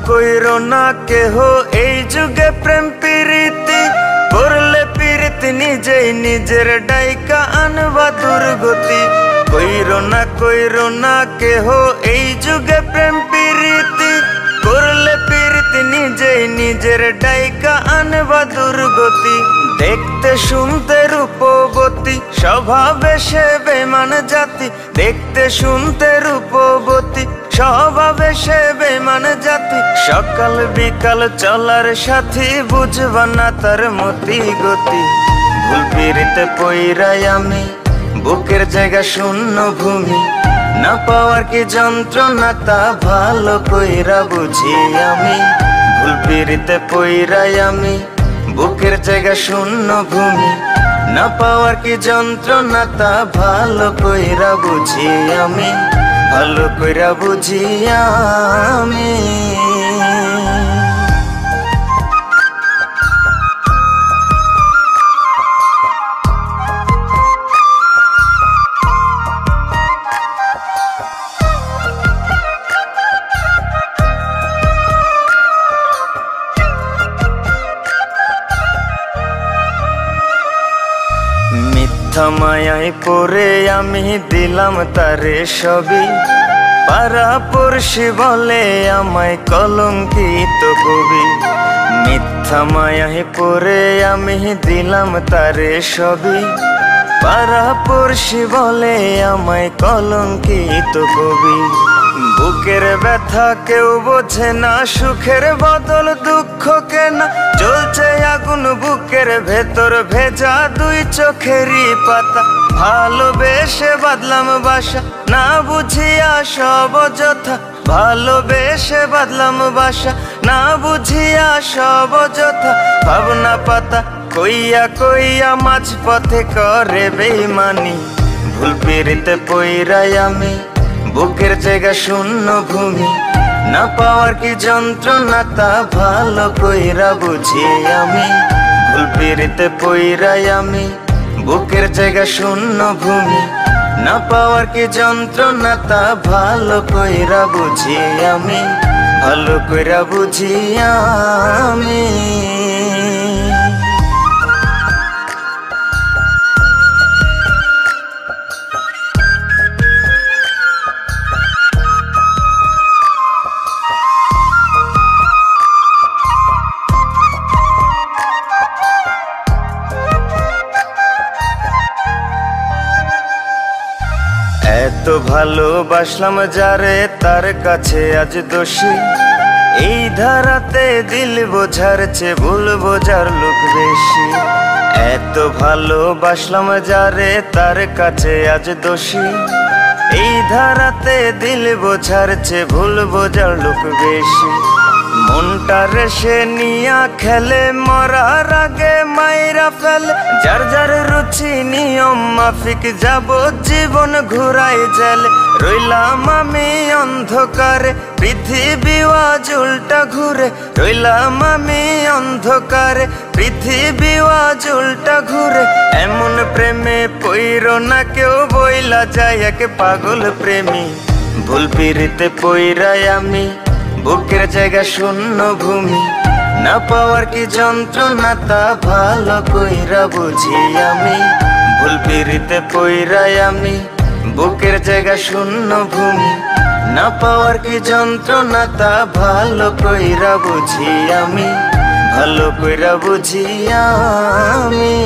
কইরো না কেহ এই যুগে প্রেম প্রীতি করলে প্রীতি নিজেই নিজের ডাইকা আনবা দুর্গতি। কইরো না কেহ এই যুগে প্রেম প্রীতি করলে প্রীতি নিজেই নিজের ডাইকা আনবা দুর্গতি। দেখতে শুনতে রূপবতী স্বভাবে সে বেমান জাতি, দেখতে শুনতে রূপবতী স্বভাবে সে বেমান জাতি। সকাল বিকাল চলার সাথী বুঝবা না তার মতি গতি। ভুল পিরিতে পইরাই আমি বুকের জায়গা শূন্য ভূমি, না পাওয়ার কি যন্ত্রণা তা ভালো কইরা বুঝি আমি। ভুল পিরিতে পইরাই আমি বুকের জায়গা শূন্য ভূমি, না পাওয়ার কি যন্ত্রণা তা ভালো কইরা বুঝি আমি, ভালো কইরা বুঝি আমি। মিথ্যা মায়ায় পড়ে আমি দিলাম তারে সবই, পাড়া পড়শি বলে আমায় কলঙ্কিত কবি। মিথ্যা মায়ায় পড়ে আমি দিলাম তারে সবই, পাড়া পড়শি বলে আমায় কলঙ্কিত কবি। বুকের ব্যথা কেউ বোঝে না, সুখের বদল দুঃখ কেনা, জ্বলছে আগুন বুকের ভেতর ভেজা দুই চোখেরই পাতা। ভালোবেসে বাদলাম বাসা না বুঝিয়া সব অযথা, ভালোবেসে বাদলাম বাসা না বুঝিয়া সব অযথা। ভাবনা পাতা কইয়া কইয়া মাঝ পথে করে বেইমানি। ভুল পিরিতে পইরাই আমি বুকের জায়গা শূন্য ভূমি, না পাওয়ার কি যন্ত্রণা তা ভালো কইরা বুঝি আমি। ভুল পিরিতে পইরাই আমি বুকের জায়গা শূন্য ভূমি, না পাওয়ার কি যন্ত্রণা তা ভালো কইরা বুঝি আমি, ভালো কইরা বুঝি আমি। এত ভালোবাসলাম যারে তার কাছে আজ দোষী, এই ধারাতে দিল বোঝার চেয়ে ভুল বোঝার লোক বেশি। এত ভালোবাসলাম যারে তার কাছে আজ দোষী, এই ধারাতে দিল বোঝার চেয়ে ভুল বোঝার লোক বেশি। মনটা রেসে নিয়া খেলে মরার আগে মাইরা ফেলে, যার যার রুচি নিয়ম মাফিক যাব জীবন ঘুরাই জেলে। রইলাম আমি অন্ধকারে পৃথিবী আজ উল্টা ঘুরে, রইলাম আমি অন্ধকারে পৃথিবী আজ উল্টা ঘুরে। এমন প্রেমে পইরো না কেউ বইলা যায় এক পাগল প্রেমী। ভুল পিরিতে পইরাই আমি বুকের জায়গা শূন্য ভূমি, না পাওয়ার কি যন্ত্রণা তা ভালো কইরা বুঝি আমি। ভুল পিরিতে পইরাই আমি বুকের জায়গা শূন্য ভূমি, না পাওয়ার কি যন্ত্রণা তা ভালো কইরা বুঝি আমি, ভালো কইরা বুঝি আমি।